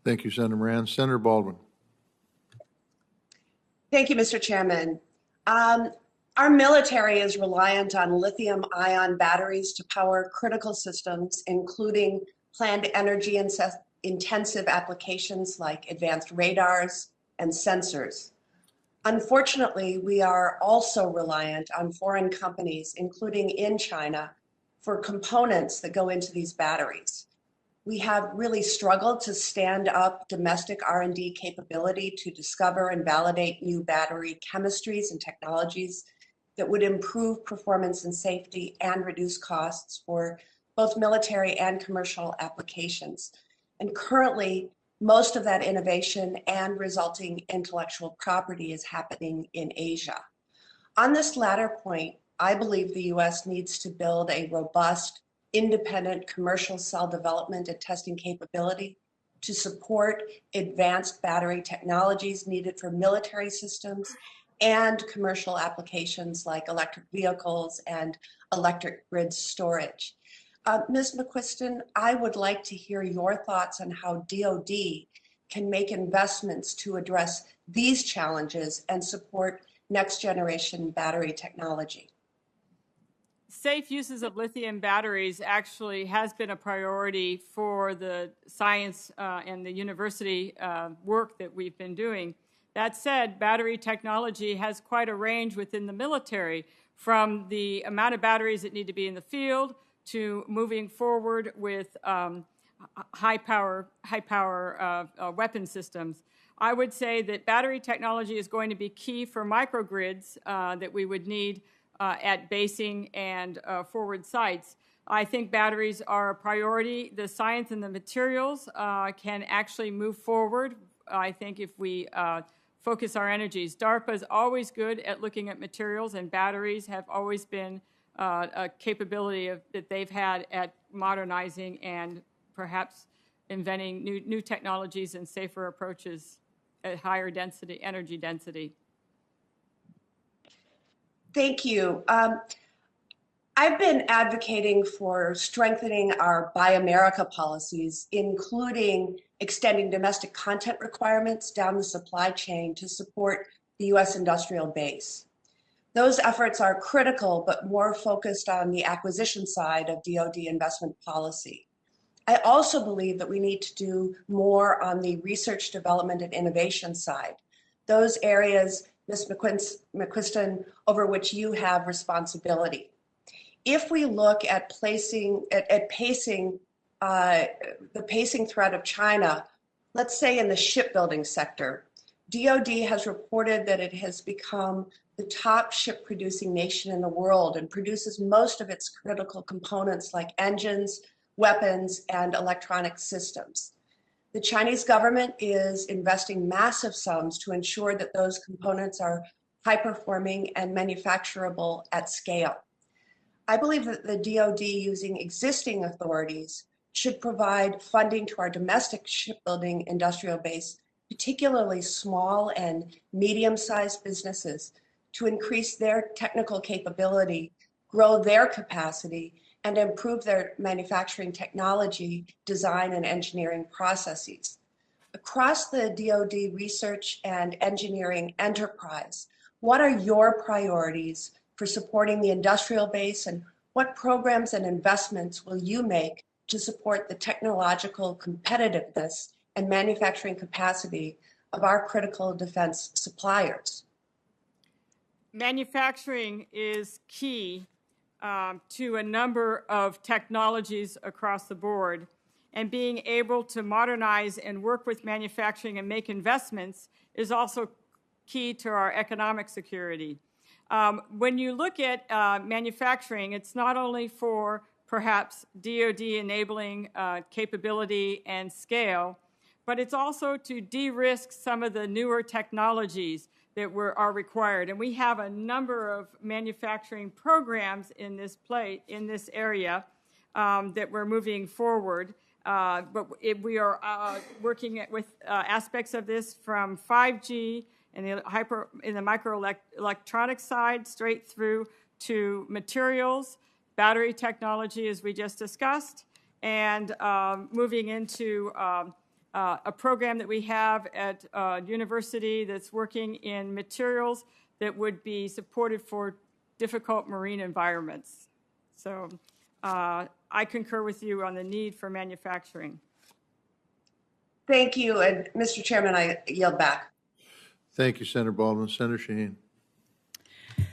Thank you, Senator Moran. Senator Baldwin. Thank you, Mr. Chairman. Our military is reliant on lithium-ion batteries to power critical systems, including planned energy-intensive applications like advanced radars and sensors. Unfortunately, we are also reliant on foreign companies, including in China, for components that go into these batteries. We have really struggled to stand up domestic R&D capability to discover and validate new battery chemistries and technologies that would improve performance and safety and reduce costs for both military and commercial applications. And currently, most of that innovation and resulting intellectual property is happening in Asia. On this latter point, I believe the US needs to build a robust, independent commercial cell development and testing capability to support advanced battery technologies needed for military systems and commercial applications like electric vehicles and electric grid storage. Ms. McQuiston, I would like to hear your thoughts on how DoD can make investments to address these challenges and support next generation battery technology. Safe uses of lithium batteries actually has been a priority for the science and the university work that we've been doing. That said, battery technology has quite a range within the military, from the amount of batteries that need to be in the field to moving forward with high power weapon systems. I would say that battery technology is going to be key for microgrids that we would need at basing and forward sites. I think batteries are a priority. The science and the materials can actually move forward, I think, if we focus our energies. DARPA is always good at looking at materials, and batteries have always been a capability that they've had at modernizing and perhaps inventing new technologies and safer approaches at higher density, energy density. Thank you. I've been advocating for strengthening our Buy America policies, including extending domestic content requirements down the supply chain to support the U.S. industrial base. Those efforts are critical, but more focused on the acquisition side of DoD investment policy. I also believe that we need to do more on the research, development, and innovation side. Those areas, Ms. McQuiston, over which you have responsibility. If we look at pacing the pacing threat of China, let's say in the shipbuilding sector, DoD has reported that it has become the top ship producing nation in the world and produces most of its critical components like engines, weapons, and electronic systems. The Chinese government is investing massive sums to ensure that those components are high performing and manufacturable at scale. I believe that the DoD, using existing authorities, should provide funding to our domestic shipbuilding industrial base, particularly small and medium-sized businesses, to increase their technical capability, grow their capacity, and improve their manufacturing technology, design, and engineering processes. Across the DoD research and engineering enterprise, what are your priorities for supporting the industrial base, and what programs and investments will you make to support the technological competitiveness and manufacturing capacity of our critical defense suppliers? Manufacturing is key to a number of technologies across the board, and being able to modernize and work with manufacturing and make investments is also key to our economic security. When you look at manufacturing, it's not only for perhaps DoD enabling capability and scale, but it's also to de-risk some of the newer technologies that are required. And we have a number of manufacturing programs in this area that we're moving forward. But we are working with aspects of this from 5G and in the microelectronics side, straight through to materials, battery technology, as we just discussed, and moving into a program that we have at university that's working in materials that would be supported for difficult marine environments. So I concur with you on the need for manufacturing. Thank you. And Mr. Chairman, I yield back. Thank you, Senator Baldwin. Senator Shaheen.